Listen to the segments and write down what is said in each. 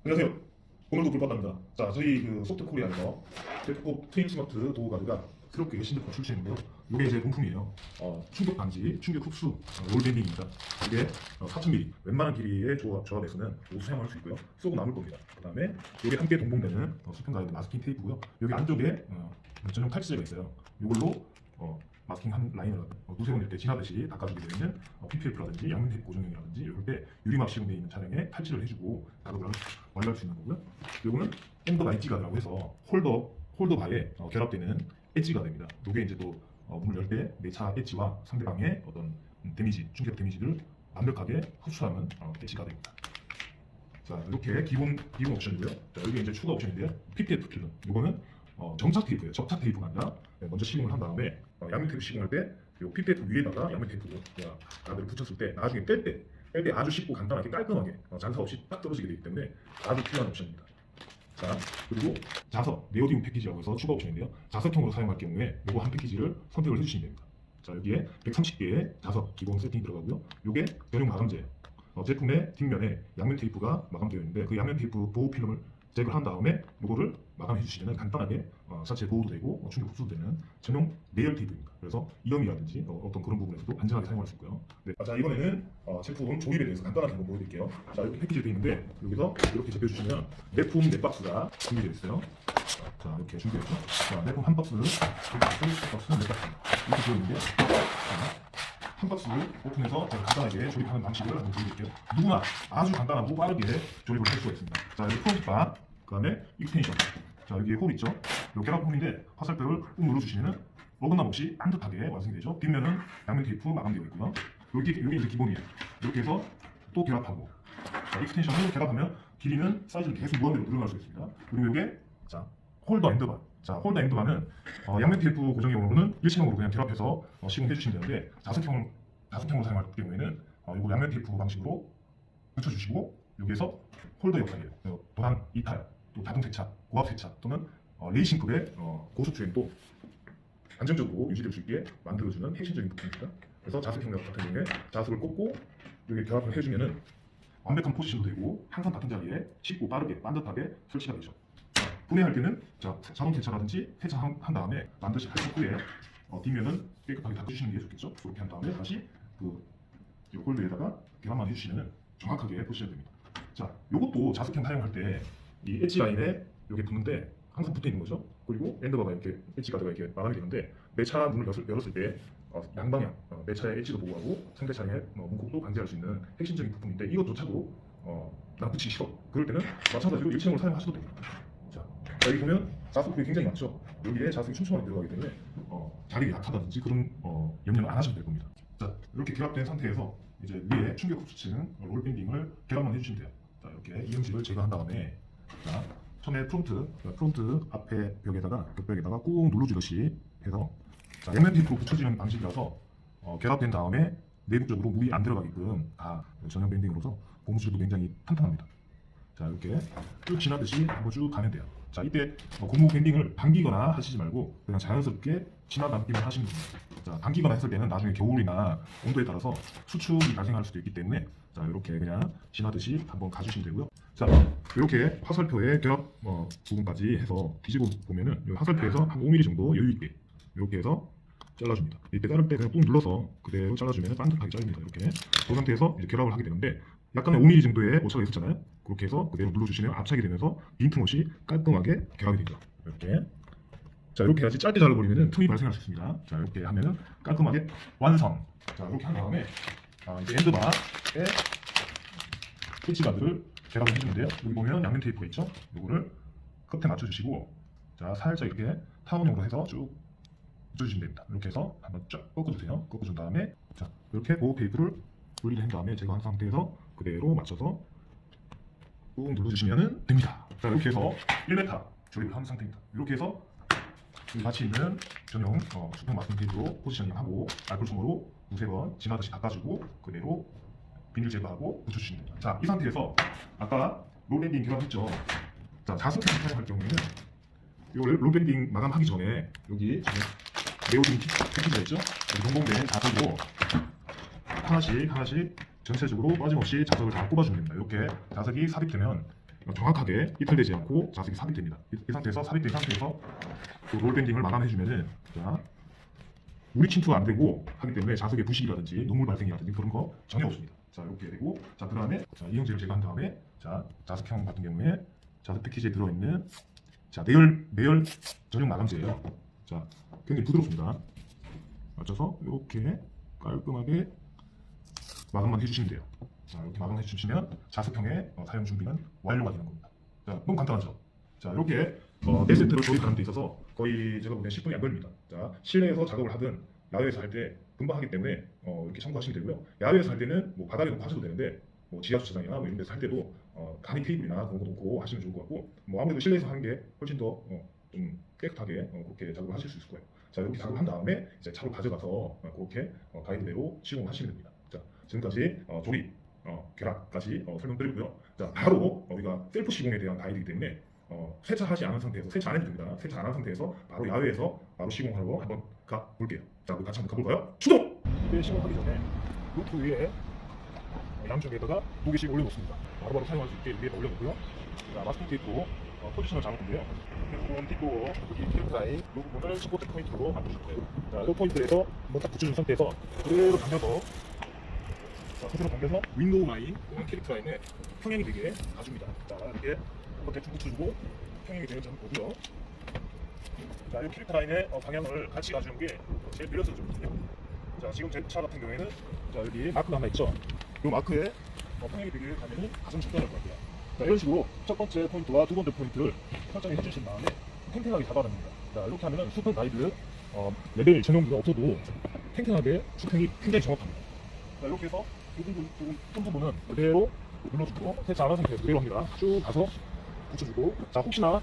안녕하세요. 오늘도 불봤답니다. 자, 저희 그 소프트코리아에서 데프급 트윈 스마트 도어 가드가 새롭게 신제품 출시했는데요. 이게 제 본품이에요. 충격 방지, 충격 흡수, 롤밴딩입니다. 이게 4000mm, 웬만한 길이의 조합에서는 모두 사용할 수 있고요. 쏘고 남을 겁니다. 그 다음에 이게 함께 동봉되는 수평 가이드 마스킹 테이프고요. 여기 안쪽에 전용 탈취제가 있어요. 이걸로 마스킹 한 라인을 두세 번 이렇게 지나듯이 닦아주게 되면 PPF라든지 양면 테이프 고정형이라든지 이럴 때 유리막 시공되어 있는 차량에 탈취를 해주고 작업을 완료할 수 있는 거고요. 이거는 엔더 엣지 가드라고 해서 홀더 바에 결합되는 엣지 가드입니다. 이게 이제 또 문을 열 때 내 차 엣지와 상대방의 어떤 데미지, 충격 데미지를 완벽하게 흡수하는 엣지 가드입니다. 자, 이렇게 기본 옵션이고요. 자, 여기 이제 추가 옵션인데요. PPF 필름. 이거는 정착 테이프예요. 접착 테이프가 아니라 먼저 시공을 한 다음에 양면 테이프 시공할 때 이 PPF 위에다가 양면 테이프 가드를 붙였을 때 나중에 뺄 때 아주 쉽고 간단하게 깔끔하게 잔사 없이 딱 떨어지게 되기 때문에 아주 필요한 옵션입니다. 자, 그리고 자석 네오디움 패키지라고 해서 추가 옵션인데요. 자석형으로 사용할 경우에 이거 한 패키지를 선택을 해주시면 됩니다. 자, 여기에 130개의 자석 기본 세팅이 들어가고요. 이게 전용 마감재. 제품의 뒷면에 양면 테이프가 마감되어 있는데 그 양면 테이프 보호 필름을 제거한 다음에 이거를 마감해 주시면 간단하게 사체 보호도 되고 충격 흡수도 되는 전용 내열 테이프입니다. 그래서 이염이라든지 어떤 그런 부분에서도 안전하게 사용할 수 있고요. 네. 자, 이번에는 제품 조립에 대해서 간단하게 한번 보여드릴게요. 자, 이렇게 패키지 되어 있는데 여기서 이렇게 제껴주시면 내품 4박스가 준비되어 있어요. 자, 이렇게 준비되어 있죠. 자, 내품 한 박스, 두 박스는 4박스 이렇게 되어 있는데 한 박스를 오픈해서 제가 간단하게 조립하는 방식을 한번 보여드릴게요. 누구나 아주 간단하고 빠르게 조립을 할 수가 있습니다. 자, 여기 프론트바, 그 다음에 익스텐션. 자, 여기에 홀 있죠. 이 결합홈인데 화살표를 꾹 눌러주시면 어긋남 없이 반듯하게 완성이 되죠. 뒷면은 양면 테이프 마감되어 있고요. 여기 이제 기본이에요. 이렇게 해서 또 결합하고, 자, 익스텐션을 결합하면 길이는 사이즈를 계속 무한대로 늘어날 수 있습니다. 그리고 이게 자 홀더 엔드바. 자, 홀더 엔드바는 양면 테이프 고정의 경우는 일체형으로 그냥 결합해서 시공해 주시면 되는데 자석형으로 사용할 경우에는 이거 양면 테이프 방식으로 붙여주시고 여기에서 홀더 역할이에요. 도난 이탈, 또 자동 세차, 고압 세차 또는 레이싱급의 고속 주행도 안정적으로 유지될 수 있게 만들어주는 핵심적인 부분입니다. 그래서 자석형 같은 경우에 자석을 꽂고 여기 결합을 해주면은 완벽한 포지션도 되고 항상 같은 자리에 쉽고 빠르게 반듯하게 설치가 되죠. 분해할 때는 자동 세차라든지 세차한 다음에 반드시 탈착 후에 뒷면은 깨끗하게 닦아주시는 게 좋겠죠. 그렇게 한 다음에 다시 그 홀더에다가 결합만 해주시면 정확하게 포지션 됩니다. 자, 요것도 자석형 사용할 때 이 엣지 라인에 여기 붙는데 항상 붙어 있는 거죠. 그리고 엔더바가 이렇게 엣지 가드가 이렇게 마감이 되는데 내 차 문을 열었을 때 양방향 내 차의 엣지도 보호하고 상대 차량의 문콕도 방지할 수 있는 핵심적인 부품인데 이것조차도 난 붙이기 싫어. 그럴 때는 마찬가지로 일체형으로 사용하셔도 됩니다. 자, 여기 보면 자석이 굉장히 많죠. 여기에 자석이 촘촘하게 들어가기 때문에 자리가 약하다든지 그런 염려는 안 하셔도 될 겁니다. 자, 이렇게 결합된 상태에서 이제 위에 충격 흡수층 롤밴딩을 결합만 해주시면 돼요. 자, 이렇게 이음식을 제거한 다음에 자, 처음에 프론트 앞에 벽에다가 벽벽에다가 꾹 눌러주듯이 해서 양면 테이프로 붙여지는 방식이라서 결합된 다음에 내부적으로 물이 안 들어가게끔 다 전용 밴딩으로서 고무줄도 굉장히 탄탄합니다. 자, 이렇게 쭉 지나듯이 한번 쭉 가면 돼요. 자, 이때 고무 밴딩을 당기거나 하시지 말고 그냥 자연스럽게 지나당기만 하시면 됩니다. 자, 당기거나 했을 때는 나중에 겨울이나 온도에 따라서 수축이 발생할 수도 있기 때문에 자, 이렇게 그냥 지나듯이 한번 가주시면 되고요. 자, 이렇게 화살표의 결합 부분까지 해서 뒤집어 보면은 이 화살표에서 한 5mm 정도 여유 있게 이렇게 해서 잘라줍니다. 이때 자를 때 그냥 꾹 눌러서 그대로 잘라주면 반듯하게 잘립니다. 이렇게 그 상태에서 이제 결합을 하게 되는데 약간의 5mm 정도의 오차가 있었잖아요. 그렇게 해서 그대로 눌러주시면 압착이 되면서 빈틈없이 깔끔하게 결합이 되죠. 이렇게. 자, 이렇게 해야지 짧게 잘라버리면 틈이 발생할 수 있습니다. 자, 이렇게 하면은 깔끔하게 완성. 자, 이렇게 한 다음에 이제 엔드바에 엣지 가드를 결합을 해주는데요. 여기 보면 양면 테이프가 있죠. 이거를 끝에 맞춰주시고 자, 살짝 이렇게 타원형으로 해서 쭉 붙여주시면 됩니다. 이렇게 해서 한번 쫙 꺾어주세요. 꺾어준 다음에 자, 이렇게 보호 테이프를 분리를 한 다음에 제거한 상태에서 그대로 맞춰서 꾹 눌러주시면 됩니다. 자, 이렇게 해서 1m 조립을 한 상태입니다. 이렇게 해서 여기 같이 있는 전용 수평 마스킹 테이프로 포지셔닝하고 알콜솜으로 두세 번 지나듯이 닦아주고 그대로 비닐 제거하고 붙여주시면 됩니다. 자, 이 상태에서 아까 롤밴딩 결합했죠. 자, 자석형 사용할 경우에는 이 롤밴딩 마감하기 전에 여기 지금 네오딘 패키지가 있죠. 동봉된 자석으로 하나씩 전체적으로 빠짐없이 자석을 다 꼽아주면 됩니다. 이렇게 자석이 삽입되면 정확하게 이탈되지 않고 자석이 삽입됩니다. 이 상태에서 삽입된 상태에서 그 롤밴딩을 마감해주면은 자 물이 침투가 안 되고 하기 때문에 자석의 부식이라든지 녹물 발생이라든지 그런 거 전혀 없습니다. 자 이렇게 되고 자 그 다음에 자 이용제를 제거한 다음에 자 자석형 같은 경우에 자석 패키지에 들어있는 자 내열 전용 마감제예요. 자 굉장히 부드럽습니다. 맞춰서 이렇게 깔끔하게 마감만 해주시면 돼요. 자 이렇게 마감해 주시면 자석형의 사용 준비는 완료가 되는 겁니다. 자 너무 간단하죠. 자 이렇게 네 세트를 조립하는 데 있어서 거의 제가 보기엔 10분이 안 걸립니다. 자 실내에서 작업을 하든 야외에서 할 때 금방 하기 때문에 이렇게 참고하시면 되고요. 야외에서 할 때는 뭐 바닥에 놓고 하셔도 되는데 뭐 지하 주차장이나 뭐 이런 데서 할 때도 간이 테이블이나 그런 거 놓고 하시면 좋을 것 같고 뭐 아무래도 실내에서 하는 게 훨씬 더 좀 깨끗하게 그렇게 작업을 하실 수 있을 거예요. 자 이렇게 작업을 한 다음에 이제 차로 가져가서 그렇게 가이드대로 시공하시면 됩니다. 자 지금까지 조립 결합까지 설명드리고요. 자 바로 우리가 셀프 시공에 대한 가이드이기 때문에 세차하지 않은 상태에서 세차 안 해도 됩니다. 세차 안 한 상태에서 바로 야외에서 바로 시공하러 한번 가볼게요. 자 우리 같이 한번 가볼까요? 출동! 이때 시공하기 전에 루프 위에 양쪽에다가 두 개씩 올려놓습니다. 바로바로 사용할 수 있게 위에다 올려놓고요. 자 마스킹 테이프로 포지션을 잡을 건데요. 핸드폰 뒷도어 여기 캐릭 라인 이 부분을 스포트 포인트로 만들어줄 거예요. 자, 이 포인트에서 한번 딱 붙여준 상태에서 그대로 당겨서 자, 그대로 당겨서 윈도우 라인 또는 캐릭터 라인에 평행이 되게 가줍니다. 자, 이렇게 한번 대충 붙여주고 평행이 되는지 한번 보고요. 자, 이 캐릭터 라인의 방향을 같이 가주는 게 제일 느려서 좋거든요. 자, 지금 제 차 같은 경우에는 자, 여기 마크가 하나 있죠. 이 마크에 평행이 되게 가면은 가장 적당할 것 같아요. 자, 이런 식으로 첫 번째 포인트와 두 번째 포인트를 설정해 주신 다음에 탱탱하게 잡아냅니다. 자, 이렇게 하면은 슈퍼 가이드 레벨 전용기가 없어도 탱탱하게 수평이 굉장히 정확합니다. 자, 이렇게 해서 이 부분은 그대로 눌러주고 세차 안 한 상태에서 그대로 합니다. 쭉 가서 붙여주고 자, 혹시나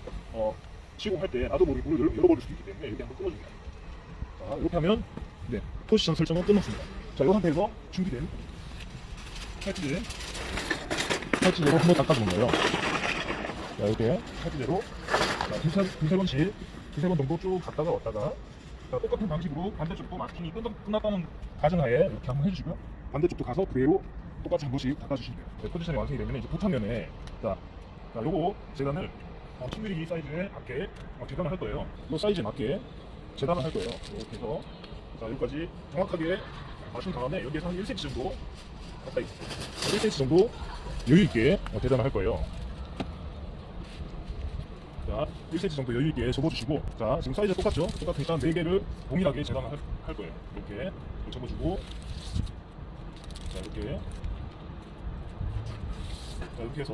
시공할 때 나도 모르게 문을 열어버릴 수도 있기 때문에 이렇게 한번 끊어줍니다. 자, 이렇게 하면 네, 포지션 설정은 끝났습니다. 자, 이 상태에서 준비된 팔찌대로 한번 닦아주는 거예요. 자, 이렇게 팔찌대로 두세 번 정도 쭉 갔다가 왔다가 자, 똑같은 방식으로 반대쪽도 마스킹이 끝났다는 가정하에 이렇게 한번 해주시고요. 반대쪽도 가서 그대로 똑같이 한 번씩 닦아주시면 돼요. 네, 포지션이 완성이 되면 이제 부탄면에 자 요거 재단을 10mm 사이즈에 맞게 재단을 할 거예요. 이 사이즈에 맞게 재단을 할 거예요. 이렇게 해서 자 여기까지 정확하게 맞춘 다음에 여기에서 한 1cm 정도 가까이 1cm 정도 여유있게 재단을 할 거예요. 자, 1cm 정도 여유있게 접어주시고 자, 지금 사이즈가 똑같죠? 똑같으니까 4개를 동일하게 재단을 할 거예요. 이렇게 접어주고 자, 이렇게 자, 이렇게 해서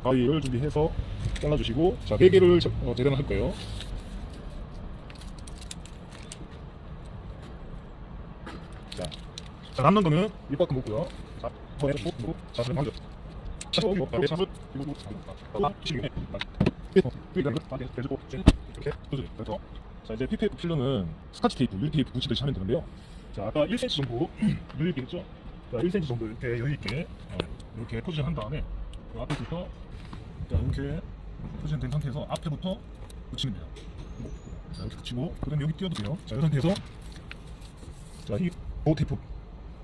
가위를 준비해서 잘라주시고 자, 4개를 재단을 할 거예요. 자, 남는 거는 밑바꿈 묶고요. 자, 자, 그럼 자, 이제 PPF 필러는 스카치 테이프, 유리 테이프 붙이듯이 하면 되는데요. 자, 아까 1cm 정도 여유 있게 했죠? 자, 1cm 정도 이렇게 여유 있게 이렇게 포지션 한 다음에 그 앞에부터 자, 이렇게 포지션 된 상태에서 앞에부터 붙이면 돼요. 자, 이렇게 붙이고 그다음에 여기 띄워도 돼요. 자, 이 상태에서 자, 이 보호 테이프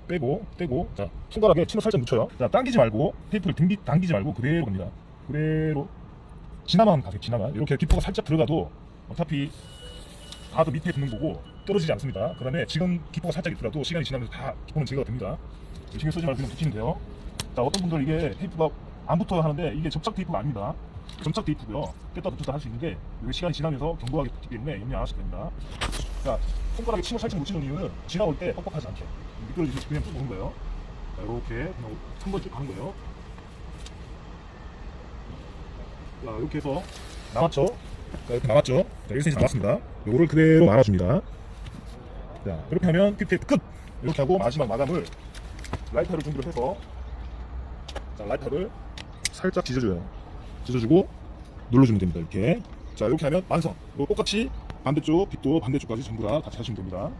빼고 떼고 자 손가락에 침을 살짝 묻혀요. 자 당기지 말고 테이프를 당기지 말고 그대로 갑니다. 그대로 지나만 가세요. 지나만 이렇게 기포가 살짝 들어가도 어차피 가드 밑에 붙는 거고 떨어지지 않습니다. 그 다음에 지금 기포가 살짝 있더라도 시간이 지나면서 다 기포는 제거가 됩니다. 신경 쓰지 말고 그냥 붙이면 돼요. 자 어떤 분들 이게 테이프가 안 붙어야 하는데 이게 접착 테이프가 아닙니다. 점착 테이프고요. 뺐다 붙였다 할 수 있는 게 이게 시간이 지나면서 견고하게 붙기 때문에 염려 안 하셔도 됩니다. 자 손가락에 침을 살짝 묻히는 이유는 지나올 때 뻑뻑하지 않게 미끄러지지 그냥 쭉 오는 거예요. 자, 이렇게 그냥 한 번 쭉 가는 거예요. 자, 이렇게 해서 남았죠? 자, 이렇게 남았죠? 자, 1cm 남았습니다. 요거를 그대로 말아줍니다. 자, 이렇게 하면 PPF 끝! 이렇게 하고 마지막 마감을 라이터를 준비를 해서 자, 라이터를 살짝 찢어줘요. 찢어주고 눌러주면 됩니다. 이렇게. 자, 이렇게 하면 완성! 그리고 똑같이 반대쪽, 빗도 반대쪽까지 전부 다 같이 하시면 됩니다.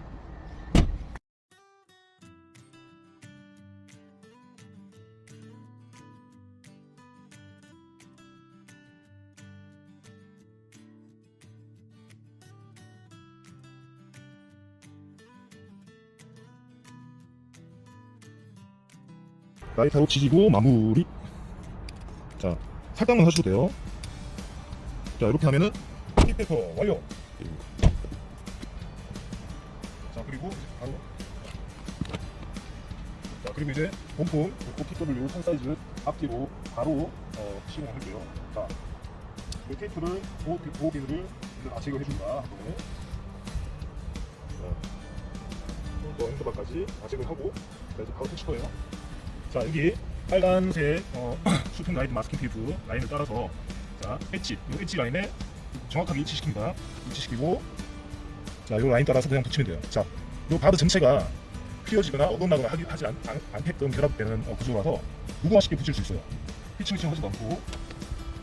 라이터로 지지고 마무리. 자, 살짝만 하셔도 돼요. 자, 이렇게 하면은 킥페퍼 완료. 자, 그리고 바로 자, 그리고 이제 본품 PW 1000 사이즈 앞뒤로 바로 시공을 할게요. 자, 이 테이프를 보호비늘을 제거해 준다. 또 핸드바까지 제거하고 자, 이제 바로 터칠 거예요. 자, 여기 빨간색 수평 가이드 마스킹 테이프 라인을 따라서 자, 엣지, 이 엣지 라인에 정확하게 위치시킵니다. 위치시키고 자, 이 라인 따라서 그냥 붙이면 돼요. 자, 이 바드 전체가 휘어지거나 어긋나거나 하지 않게끔 결합되는 구조라서 누구나 쉽게 붙일 수 있어요. 휘칭휘칭 하지도 않고.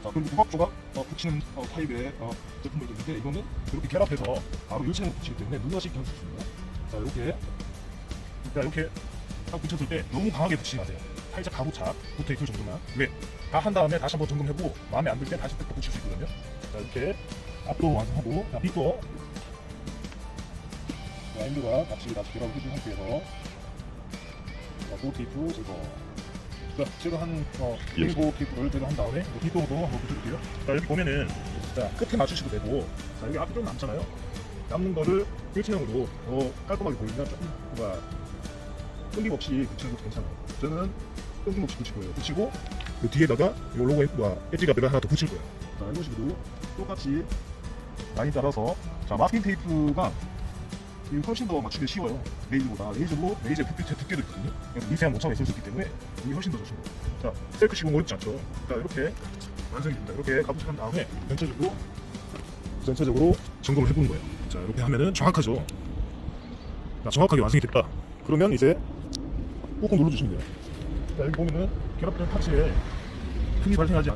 자, 그리고 조각조각 붙이는 타입의 제품들도 있는데 이거는 이렇게 결합해서 바로 일체형으로 붙이기 때문에 누구나 쉽게 할 수 있습니다. 자, 이렇게 딱 붙였을 때 너무 강하게 붙이지 마세요. 살짝 가부착 붙어있을 정도만. 왜? 다 한 다음에 다시 한번 점검해보고 마음에 안 들 때 다시 또 붙일 수 있거든요. 자, 이렇게 앞도 완성하고 자, 뒷도 엔드가 같이 결합을 해준 상태에서 보호 테이프 제거. 자, 제거한 보호 테이프를 제거한 다음에 뒷도도 한번 붙여줄게요. 자, 여기 보면은 자, 끝에 맞추셔도 되고 자, 여기 앞이 좀 남잖아요. 남는 거를 일체형으로 더 깔끔하게 보이면 조금 끊김없이 붙이는 것도 괜찮아요. 저는 끊김없이 붙일 거예요. 붙이고 그 뒤에다가 이 로고에 엣지가 내가 하나 더 붙일 거예요. 자, 이런 식으로 똑같이 라인 따라서 자, 마스킹 테이프가 훨씬 더 맞추기 쉬워요. 레이저보다. 레이저의 두께도 있거든요. 미세한 오차가 있을 수 있기 때문에 이게 훨씬 더 좋습니다. 자, 셀프 시공 어렵지 않죠. 자, 이렇게 완성이 됩니다. 이렇게 가부착한 다음에 전체적으로 점검을 해보는 거예요. 자, 이렇게 하면은 정확하죠. 자, 정확하게 완성이 됐다. 그러면 이제 꾹꾹 눌러주시면 돼요. 자, 여기 보면은 결합된 파츠에 틈이 발생하지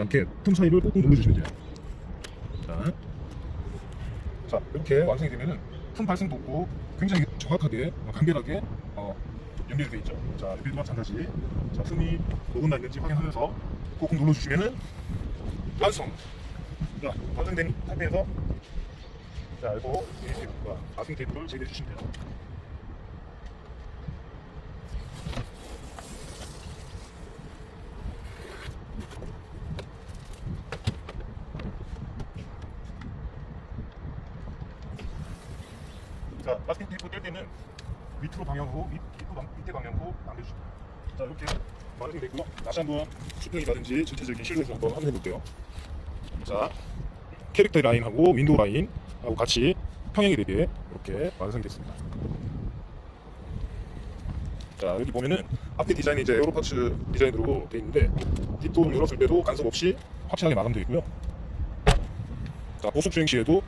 않게 틈 사이를 꾹꾹 눌러주시면 돼요. 자, 이렇게 완성이 되면은 틈 발생도 없고 굉장히 정확하게 간결하게 연결이 되어 있죠. 자, 여기도 마찬가지. 자, 틈이 어긋나 있는지 확인하면서 꾹꾹 눌러주시면은 완성. 자, 완성된 상태에서 자, 이거 마스킹 테이프를 제거해 주시면 돼요. 자, 마스킹 테이프 뗄 때는 밑으로 방향으로 밑에 방향으로 남겨주시면 돼요. 자, 이렇게 완성이 됐고요. 다시 한번 수평이라든지 전체적인 실루엣을 한번 확인해 볼게요. 자, 캐릭터 라인하고 윈도우 라인하고 같이 평행이 되게 이렇게 완성이 됐습니다. 자, 여기 보면은 앞뒤 디자인이 이제 에어로파츠 디자인으로 되어 있는데 뒷도를 열었을 때도 간섭 없이 확실하게 마감되어 있고요. 자, 고속 주행 시에도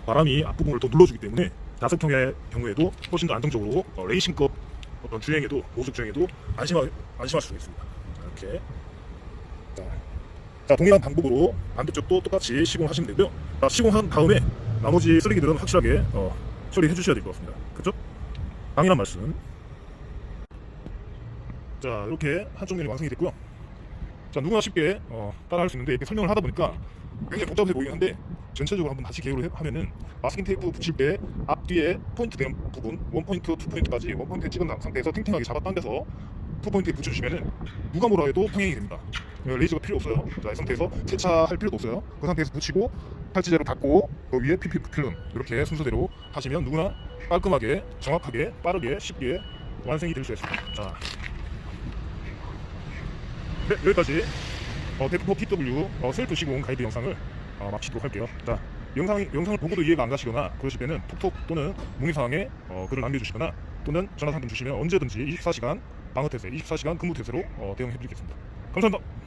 바람이 앞부분을 더 눌러주기 때문에 자석형의 경우에도 훨씬 더 안정적으로 레이싱급 어떤 주행에도 고속 주행에도 안심할 수 있습니다. 자, 이렇게 자, 동일한 방법으로 반대쪽도 똑같이 시공하시면 되고요. 자, 시공한 다음에 나머지 쓰레기들은 확실하게 처리해 주셔야 될 것 같습니다. 그렇죠? 당연한 말씀. 자, 이렇게 한쪽 면이 완성이 됐고요. 자, 누구나 쉽게 따라할 수 있는데 이렇게 설명을 하다 보니까 굉장히 복잡해 보이긴 한데 전체적으로 한번 다시 개요를 하면은 마스킹 테이프 붙일 때 앞뒤에 포인트 된 부분 1포인트, 2포인트까지 1포인트 찍은 상태에서 탱탱하게 잡아당겨서 2포인트에 붙여주시면은 누가 뭐라 해도 평행이 됩니다. 레이저가 필요 없어요. 자, 이 상태에서 세차할 필요도 없어요. 그 상태에서 붙이고 탈지제로 닦고 그 위에 PP 필름 이렇게 순서대로 하시면 누구나 깔끔하게, 정확하게, 빠르게, 쉽게 완성이 될 수 있습니다. 자, 네, 여기까지 데프포 PW 셀프 시공 가이드 영상을 마치도록 할게요. 자, 영상을 보고도 이해가 안 가시거나 그러실 때는 톡톡 또는 문의사항에 글을 남겨주시거나 또는 전화 상담 주시면 언제든지 24시간 방어 태세, 24시간 근무 태세로 대응해드리겠습니다. 감사합니다.